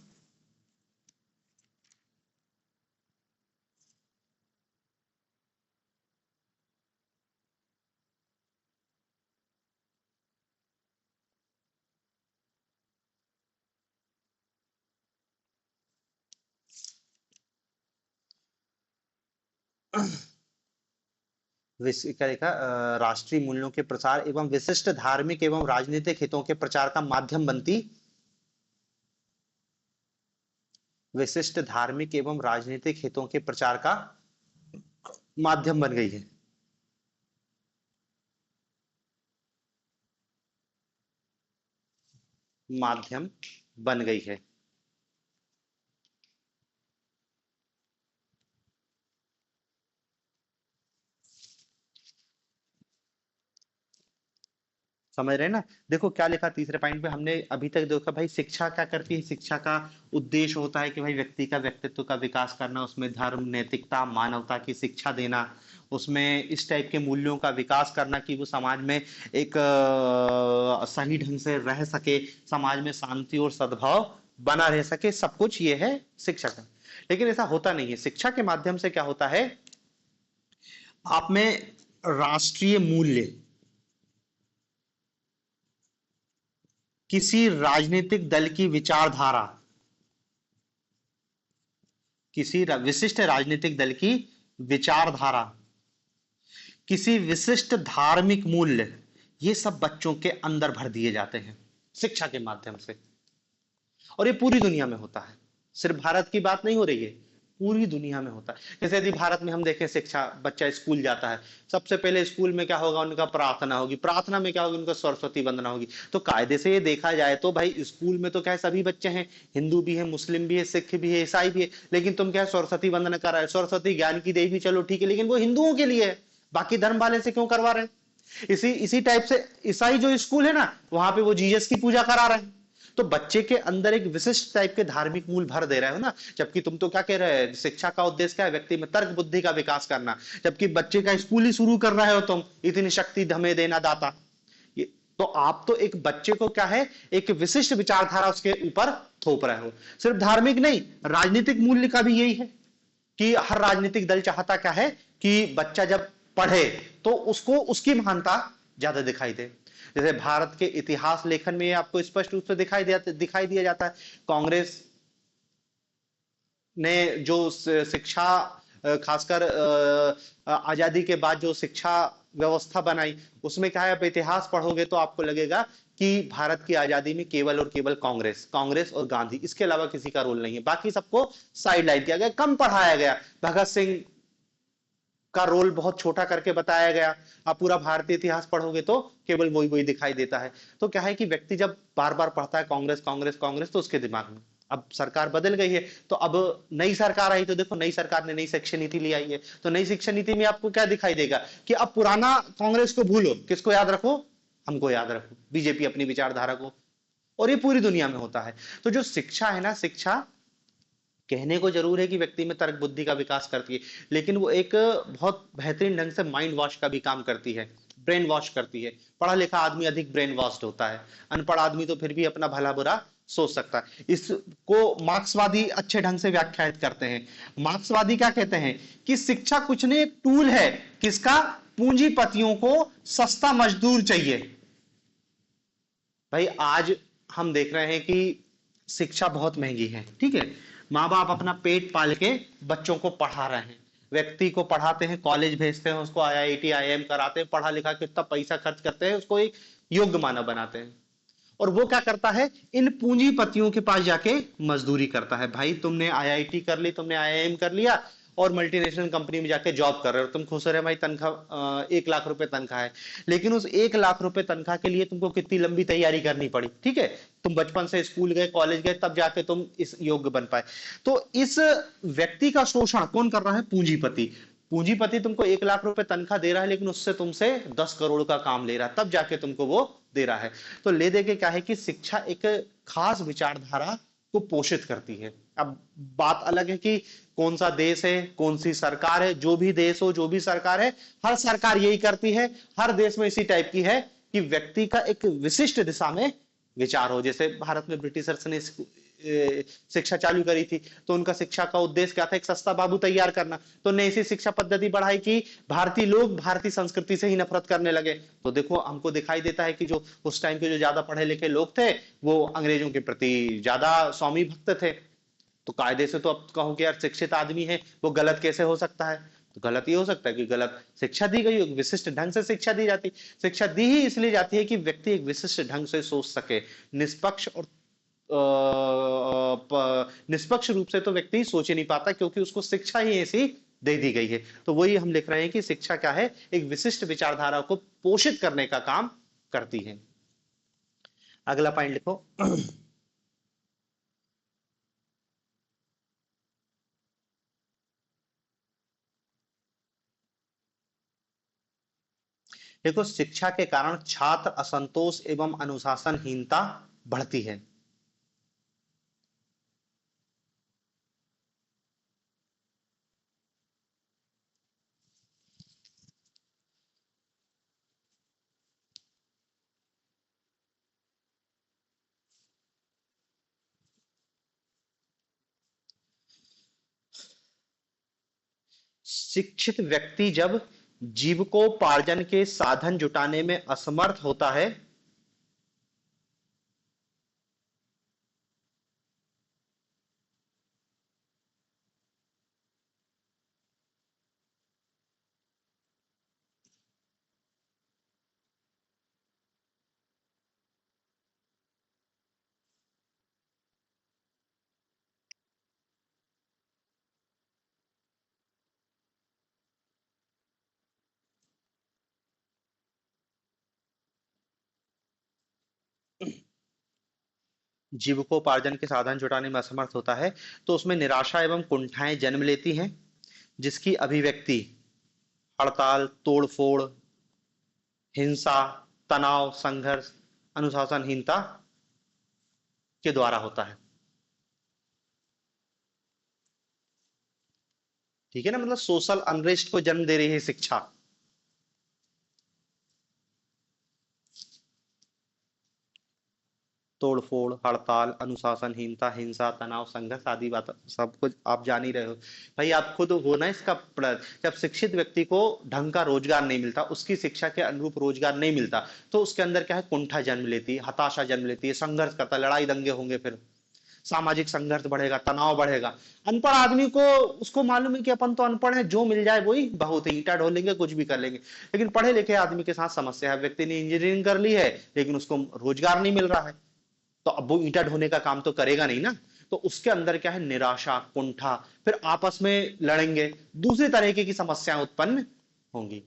क्या लिखा? राष्ट्रीय मूल्यों के प्रसार एवं विशिष्ट धार्मिक एवं राजनीतिक हितों के प्रचार का माध्यम बनती, विशिष्ट धार्मिक एवं राजनीतिक हितों के प्रचार का माध्यम बन गई है। माध्यम बन गई है। समझ रहे हैं ना? देखो क्या लिखा तीसरे पॉइंट पे, हमने अभी तक देखा भाई शिक्षा क्या करती है। शिक्षा का उद्देश्य होता है कि भाई व्यक्ति का व्यक्तित्व का विकास करना, उसमें धर्म, नैतिकता, मानवता की शिक्षा देना, उसमें इस टाइप के मूल्यों का विकास करना कि वो समाज में एक सही ढंग से रह सके, समाज में शांति और सद्भाव बना रह सके, सब कुछ ये है शिक्षा का। लेकिन ऐसा होता नहीं है। शिक्षा के माध्यम से क्या होता है, आप में राष्ट्रीय मूल्य, किसी राजनीतिक दल की विचारधारा, किसी विशिष्ट राजनीतिक दल की विचारधारा, किसी विशिष्ट धार्मिक मूल्य, ये सब बच्चों के अंदर भर दिए जाते हैं शिक्षा के माध्यम से। और ये पूरी दुनिया में होता है, सिर्फ भारत की बात नहीं हो रही है, पूरी दुनिया में होता है। जैसे यदि भारत में हम देखें, शिक्षा, बच्चा स्कूल जाता है, सबसे पहले स्कूल में क्या होगा, उनका प्रार्थना होगी, प्रार्थना में क्या होगी, उनका सरस्वती वंदना होगी। तो कायदे से ये देखा जाए तो भाई स्कूल में तो क्या है, सभी बच्चे हैं, हिंदू भी है, मुस्लिम भी है, सिख भी है, ईसाई भी है, लेकिन तुम क्या है, सरस्वती वंदना कर रहा है। सरस्वती ज्ञान की देवी, चलो ठीक है, लेकिन वो हिंदुओं के लिए है, बाकी धर्म वाले से क्यों करवा रहे हैं? इसी इसी टाइप से ईसाई जो स्कूल है ना, वहां पे वो जीसस की पूजा करा रहे हैं। तो बच्चे के अंदर एक विशिष्ट टाइप के धार्मिक मूल भर दे रहे हो ना। जबकि तुम तो क्या कह रहे हैं, शिक्षा का उद्देश्य क्या है, व्यक्ति में तर्क बुद्धि का विकास करना। जबकि बच्चे का स्कूल ही शुरू कर रहे हो तुम, इतनी शक्ति हमें देना दाता। तो आप तो एक बच्चे को क्या है, एक विशिष्ट विचारधारा उसके ऊपर थोप रहे हो। सिर्फ धार्मिक नहीं, राजनीतिक मूल्य का भी यही है कि हर राजनीतिक दल चाहता क्या है कि बच्चा जब पढ़े तो उसको उसकी महानता ज्यादा दिखाई दे। जैसे भारत के इतिहास लेखन में आपको स्पष्ट रूप से दिखाई दिया जाता है। कांग्रेस ने जो शिक्षा, खासकर आजादी के बाद जो शिक्षा व्यवस्था बनाई, उसमें क्या है, आप इतिहास पढ़ोगे तो आपको लगेगा कि भारत की आजादी में केवल और केवल कांग्रेस कांग्रेस और गांधी, इसके अलावा किसी का रोल नहीं है, बाकी सबको साइडलाइन किया गया, कम पढ़ाया गया। भगत सिंह का रोल बहुत छोटा करके बताया गया। आप पूरा भारतीय इतिहास पढ़ोगे तो केवल वही वही दिखाई देता है। तो क्या है कि व्यक्ति जब बार बार पढ़ता है कांग्रेस कांग्रेस कांग्रेस, तो उसके दिमाग में, अब सरकार बदल गई है, तो अब नई सरकार आई, तो देखो नई सरकार ने नई शिक्षा नीति ले आई है, तो नई शिक्षा नीति में आपको क्या दिखाई देगा कि अब पुराना कांग्रेस को भूलो, किसको याद रखो, हमको याद रखो, बीजेपी अपनी विचारधारा को। और ये पूरी दुनिया में होता है। तो जो शिक्षा है ना, शिक्षा कहने को जरूर है कि व्यक्ति में तर्क बुद्धि का विकास करती है, लेकिन वो एक बहुत बेहतरीन ढंग से माइंड वॉश का भी काम करती है, ब्रेन वॉश करती है। पढ़ा लिखा आदमी अधिक ब्रेन वॉश्ड होता है, अनपढ़ आदमी तो फिर भी अपना भला बुरा सोच सकता है। इसको मार्क्सवादी अच्छे ढंग से व्याख्यायित करते हैं। मार्क्सवादी क्या कहते हैं कि शिक्षा कुछ नहीं, एक टूल है, किसका, पूंजीपतियों को सस्ता मजदूर चाहिए। भाई आज हम देख रहे हैं कि शिक्षा बहुत महंगी है, ठीक है, माँ बाप अपना पेट पाल के बच्चों को पढ़ा रहे हैं, व्यक्ति को पढ़ाते हैं, कॉलेज भेजते हैं, उसको आईआईटी आईआईएम कराते हैं, पढ़ा लिखा कितना पैसा खर्च करते हैं, उसको एक योग्य मानव बनाते हैं। और वो क्या करता है, इन पूंजीपतियों के पास जाके मजदूरी करता है। भाई तुमने आईआईटी कर ली, तुमने आईआईएम कर लिया और मल्टीनेशनल कंपनी में जाके जॉब कर रहे हो, तुम खुश हो रहे, भाई तनख्वाह 1 लाख रुपए तनख्वाह है, लेकिन उस 1 लाख रुपए तनख्वाह के लिए तुमको कितनी लंबी तैयारी करनी पड़ी, ठीक है, तुम बचपन से स्कूल गए, कॉलेज गए, तब जाके तुम इस योग्य बन पाए। तो इस व्यक्ति का शोषण कौन कर रहा है, पूंजीपति। पूंजीपति तुमको 1 लाख रुपए तनख्वाह दे रहा है, लेकिन उससे तुमसे 10 करोड़ का काम ले रहा है, तब जाके तुमको वो दे रहा है। तो ले दे के क्या है कि शिक्षा एक खास विचारधारा को पोषित करती है। अब बात अलग है कि कौन सा देश है, कौन सी सरकार है, जो भी देश हो, जो भी सरकार है, हर सरकार यही करती है, हर देश में इसी टाइप की है कि व्यक्ति का एक विशिष्ट दिशा में विचार हो। जैसे भारत में ब्रिटिशर्स ने शिक्षा चालू करी थी, तो उनका शिक्षा का उद्देश्य क्या था, एक सस्ता बाबू तैयार करना। तो ने ऐसी शिक्षा पद्धति बढ़ाई कि भारतीय लोग भारतीय संस्कृति से ही नफरत करने लगे। तो देखो हमको दिखाई देता है कि जो उस टाइम के जो ज्यादा पढ़े लिखे लोग थे, वो अंग्रेजों के प्रति ज्यादा स्वामी भक्त थे। तो कायदे से तो अब कहो कि यार शिक्षित आदमी है, वो गलत कैसे हो सकता है, तो गलत ये हो सकता है कि गलत शिक्षा दी गई, विशिष्ट ढंग से शिक्षा दी जाती। शिक्षा दी ही इसलिए जाती है कि व्यक्ति एक विशिष्ट ढंग से सोच सके, निष्पक्ष और निष्पक्ष रूप से तो व्यक्ति सोच ही नहीं पाता, क्योंकि उसको शिक्षा ही ऐसी दे दी गई है। तो वही हम लिख रहे हैं कि शिक्षा क्या है, एक विशिष्ट विचारधारा को पोषित करने का काम करती है। अगला पॉइंट लिखो। देखो शिक्षा के कारण छात्र असंतोष एवं अनुशासनहीनता बढ़ती है। शिक्षित व्यक्ति जब जीविकोपार्जन के साधन जुटाने में असमर्थ होता है, जीविकोपार्जन के साधन जुटाने में असमर्थ होता है, तो उसमें निराशा एवं कुंठाएं जन्म लेती हैं, जिसकी अभिव्यक्ति हड़ताल, तोड़फोड़, हिंसा, तनाव, संघर्ष, अनुशासनहीनता के द्वारा होता है। ठीक है ना, मतलब सोशल अनरेस्ट को जन्म दे रही है शिक्षा। तोड़फोड़, हड़ताल, अनुशासनहीनता, हिंसा, तनाव, संघर्ष आदि बात सब कुछ आप जान ही रहे हो। भाई आप खुद हो ना इसका जब शिक्षित व्यक्ति को ढंग का रोजगार नहीं मिलता, उसकी शिक्षा के अनुरूप रोजगार नहीं मिलता, तो उसके अंदर क्या है, कुंठा जन्म लेती है, हताशा जन्म लेती है, संघर्ष करता है, लड़ाई दंगे होंगे फिर। सामाजिक संघर्ष बढ़ेगा, तनाव बढ़ेगा। अनपढ़ आदमी को, उसको मालूम है कि अपन तो अनपढ़ है, जो मिल जाए वही बहुत है, ईंटा ढो लेंगे, कुछ भी कर लेंगे। लेकिन पढ़े लिखे आदमी के साथ समस्या है, व्यक्ति ने इंजीनियरिंग कर ली है लेकिन उसको रोजगार नहीं मिल रहा है, तो अब वो ईंटा ढोने का काम तो करेगा नहीं ना। तो उसके अंदर क्या है, निराशा, कुंठा, फिर आपस में लड़ेंगे, दूसरी तरीके की समस्याएं उत्पन्न होंगी।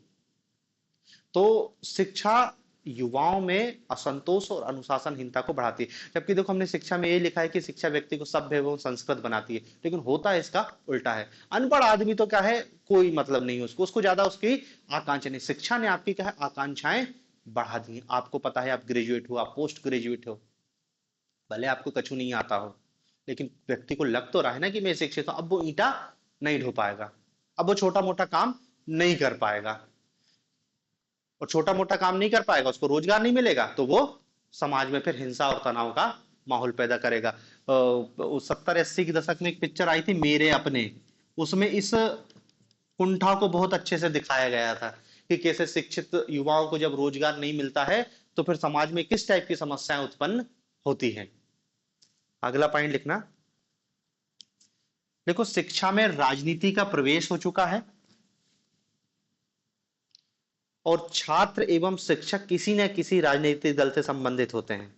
तो शिक्षा युवाओं में असंतोष और अनुशासनहीनता को बढ़ाती है। जबकि देखो हमने शिक्षा में ये लिखा है कि शिक्षा व्यक्ति को सभ्य एवं संस्कृत बनाती है, लेकिन होता इसका उल्टा है। अनपढ़ आदमी तो क्या है, कोई मतलब नहीं उसको, उसको ज्यादा उसकी आकांक्षा नहीं। शिक्षा ने आपकी क्या है, आकांक्षाएं बढ़ा दी। आपको पता है आप ग्रेजुएट हो, आप पोस्ट ग्रेजुएट हो, भले आपको कछु नहीं आता हो, लेकिन व्यक्ति को लग तो रहा है ना कि मैं शिक्षित हूं। अब वो ईंटा नहीं ढो पाएगा, अब वो छोटा मोटा काम नहीं कर पाएगा, और छोटा मोटा काम नहीं कर पाएगा, उसको रोजगार नहीं मिलेगा, तो वो समाज में फिर हिंसा और तनाव का माहौल पैदा करेगा। 70-80 के दशक में एक पिक्चर आई थी मेरे अपने, उसमें इस कुंठा को बहुत अच्छे से दिखाया गया था कि कैसे शिक्षित युवाओं को जब रोजगार नहीं मिलता है तो फिर समाज में किस टाइप की समस्याएं उत्पन्न होती हैं। अगला पॉइंट लिखना। देखो शिक्षा में राजनीति का प्रवेश हो चुका है, और छात्र एवं शिक्षक किसी न किसी राजनीतिक दल से संबंधित होते हैं।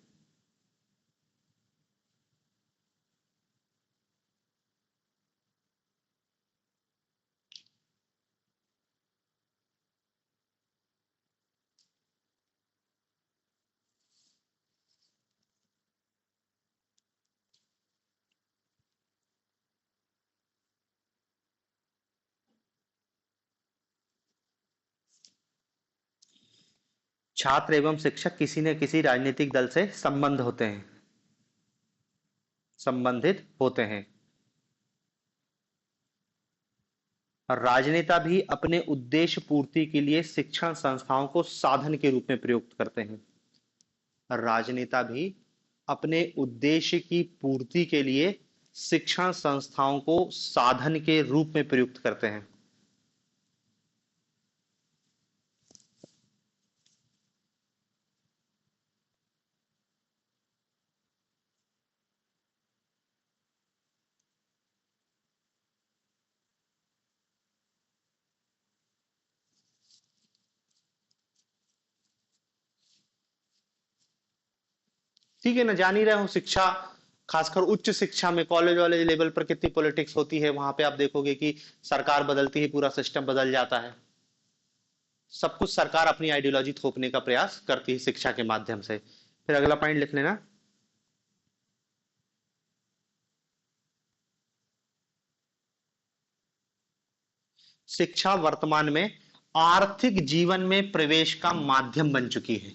छात्र एवं शिक्षक किसी न किसी राजनीतिक दल से संबंधित होते हैं। राजनेता भी अपने उद्देश्य पूर्ति के लिए शिक्षण संस्थाओं को साधन के रूप में प्रयुक्त करते हैं। राजनेता भी अपने उद्देश्य की पूर्ति के लिए शिक्षण संस्थाओं को साधन के रूप में प्रयुक्त करते हैं। ठीक है ना, जान ही रहे हो शिक्षा, खासकर उच्च शिक्षा में कॉलेज वाले लेवल पर कितनी पॉलिटिक्स होती है। वहां पे आप देखोगे कि सरकार बदलती है, पूरा सिस्टम बदल जाता है। सब कुछ सरकार अपनी आइडियोलॉजी थोपने का प्रयास करती है शिक्षा के माध्यम से। फिर अगला पॉइंट लिख लेना। शिक्षा वर्तमान में आर्थिक जीवन में प्रवेश का माध्यम बन चुकी है।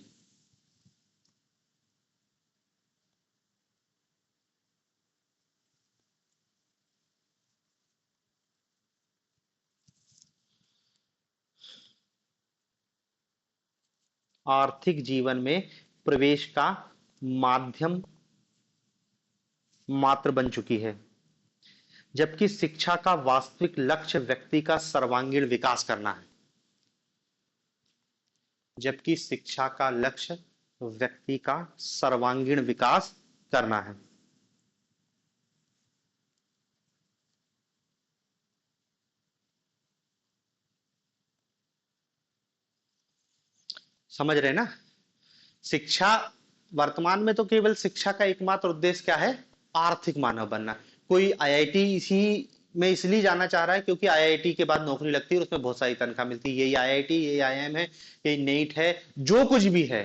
आर्थिक जीवन में प्रवेश का माध्यम मात्र बन चुकी है। जबकि शिक्षा का वास्तविक लक्ष्य व्यक्ति का सर्वांगीण विकास करना है। जबकि शिक्षा का लक्ष्य व्यक्ति का सर्वांगीण विकास करना है। समझ रहे ना। शिक्षा वर्तमान में तो केवल शिक्षा का एकमात्र उद्देश्य क्या है, आर्थिक मानव बनना। कोई आईआईटी इसी में इसलिए जाना चाह रहा है क्योंकि आईआईटी के बाद नौकरी लगती है और उसमें बहुत सारी तनख्वाह मिलती है। यही आईआईटी, यही आईआईएम है, यही नीट है, जो कुछ भी है,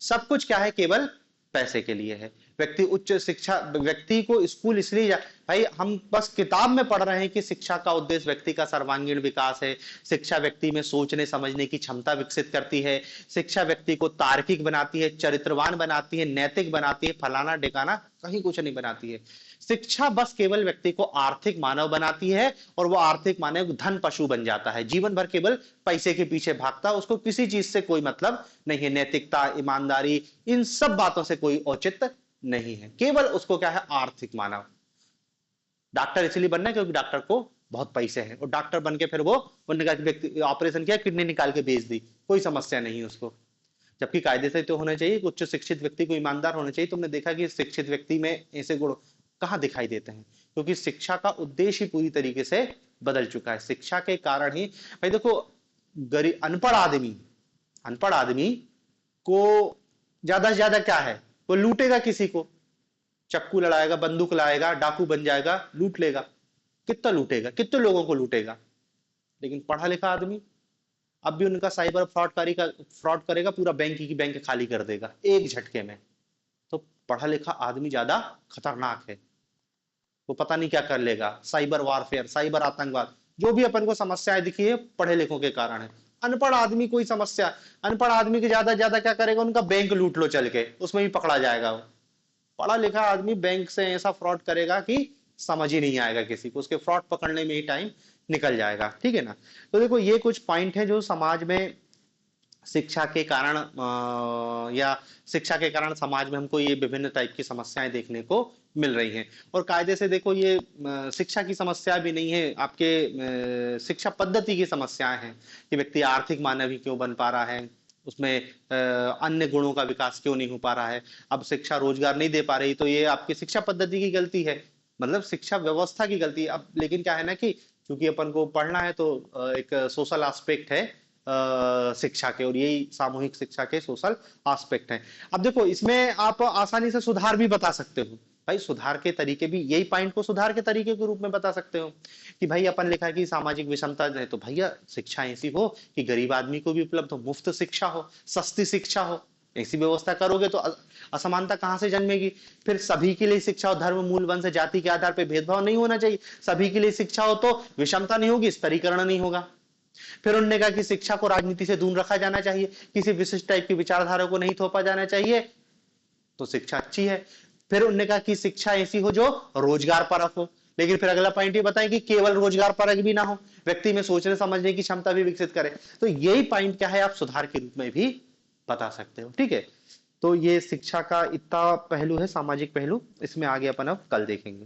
सब कुछ क्या है, केवल पैसे के लिए है। व्यक्ति उच्च शिक्षा, व्यक्ति को स्कूल इसलिए भाई हम बस किताब में पढ़ रहे हैं कि शिक्षा का उद्देश्य व्यक्ति का सर्वांगीण विकास है। शिक्षा व्यक्ति में सोचने समझने की क्षमता विकसित करती है। शिक्षा व्यक्ति को तार्किक बनाती है, चरित्रवान बनाती है, नैतिक बनाती है, फलाना ढिकाना कहीं कुछ नहीं बनाती है। शिक्षा बस केवल व्यक्ति को आर्थिक मानव बनाती है, और वो आर्थिक मानव धन पशु बन जाता है, जीवन भर केवल पैसे के पीछे भागता है, उसको किसी चीज से कोई मतलब नहीं है। नैतिकता, ईमानदारी, इन सब बातों से कोई औचित्य नहीं है, केवल उसको क्या है, आर्थिक मानव। डॉक्टर इसलिए बनना है क्योंकि डॉक्टर को बहुत पैसे हैं, और डॉक्टर बन के फिर वो उन्होंने कहा कि व्यक्ति ऑपरेशन किया, किडनी निकाल के बेच दी, कोई समस्या नहीं है उसको। जबकि कायदे से तो होना चाहिए, उच्च शिक्षित व्यक्ति को ईमानदार होना चाहिए। तुमने देखा कि शिक्षित व्यक्ति में ऐसे गुण, कहाँ दिखाई देते हैं? क्योंकि शिक्षा का उद्देश्य ही पूरी तरीके से बदल चुका है। शिक्षा के कारण ही भाई देखो, गरीब अनपढ़ आदमी को ज्यादा से ज्यादा क्या है, वो लूटेगा किसी को, चक्कू लड़ाएगा, बंदूक लाएगा, डाकू बन जाएगा, लूट लेगा। कितना लूटेगा, कितने लोगों को लूटेगा? लेकिन पढ़ा लिखा आदमी अब भी उनका साइबर फ्रॉड करेगा, पूरा बैंक की बैंक खाली कर देगा एक झटके में। तो पढ़ा लिखा आदमी ज्यादा खतरनाक है, वो पता नहीं क्या कर लेगा। साइबर वारफेयर, साइबर आतंकवाद, जो भी अपन को समस्याएं दिखी है पढ़े लिखों के कारण है। अनपढ़ आदमी कोई समस्या, अनपढ़ आदमी के ज्यादा ज्यादा क्या करेगा, उनका बैंक लूट लो चल के, उसमें भी पकड़ा जाएगा वो। पढ़ा लिखा आदमी बैंक से ऐसा फ्रॉड करेगा कि समझ ही नहीं आएगा किसी को, उसके फ्रॉड पकड़ने में ही टाइम निकल जाएगा। ठीक है ना? तो देखो ये कुछ पॉइंट है जो समाज में शिक्षा के कारण या शिक्षा के कारण समाज में हमको ये विभिन्न टाइप की समस्याएं देखने को मिल रही हैं। और कायदे से देखो ये शिक्षा की समस्या भी नहीं है, आपके शिक्षा पद्धति की समस्याएं हैं कि व्यक्ति आर्थिक मानवी क्यों बन पा रहा है, उसमें अन्य गुणों का विकास क्यों नहीं हो पा रहा है। अब शिक्षा रोजगार नहीं दे पा रही, तो ये आपकी शिक्षा पद्धति की गलती है, मतलब शिक्षा व्यवस्था की गलती है। अब लेकिन क्या है ना कि क्योंकि अपन को पढ़ना है, तो एक सोशल एस्पेक्ट है शिक्षा के, और यही सामूहिक शिक्षा के सोशल एस्पेक्ट है। अब देखो इसमें आप आसानी से सुधार भी बता सकते हो भाई, सुधार के तरीके भी यही पॉइंट को सुधार के तरीके के रूप में बता सकते हो कि भाई अपन लिखा है कि सामाजिक विषमता है, तो भैया शिक्षा ऐसी हो कि गरीब आदमी को भी उपलब्ध हो, मुफ्त शिक्षा हो, सस्ती शिक्षा हो। ऐसी व्यवस्था करोगे तो असमानता कहां से जन्मेगी? फिर सभी के लिए शिक्षा हो, धर्म, मूल, वंश, जाति के आधार पर भेदभाव नहीं होना चाहिए। सभी के लिए शिक्षा हो तो विषमता नहीं होगी, स्तरीकरण नहीं होगा। फिर उन्होंने कहा कि शिक्षा को राजनीति से दूर रखा जाना चाहिए, किसी विशिष्ट टाइप की विचारधारा को नहीं थोपा जाना चाहिए, तो शिक्षा अच्छी है। फिर उन्होंने कहा कि शिक्षा ऐसी हो जो रोजगार परक हो, लेकिन फिर अगला पॉइंट ये बताएं कि केवल रोजगार परक भी ना हो, व्यक्ति में सोचने समझने की क्षमता भी विकसित करे। तो यही पॉइंट क्या है, आप सुधार के रूप में भी बता सकते हो। ठीक है, तो ये शिक्षा का इतना पहलू है, सामाजिक पहलू, इसमें आगे अपन अब कल देखेंगे।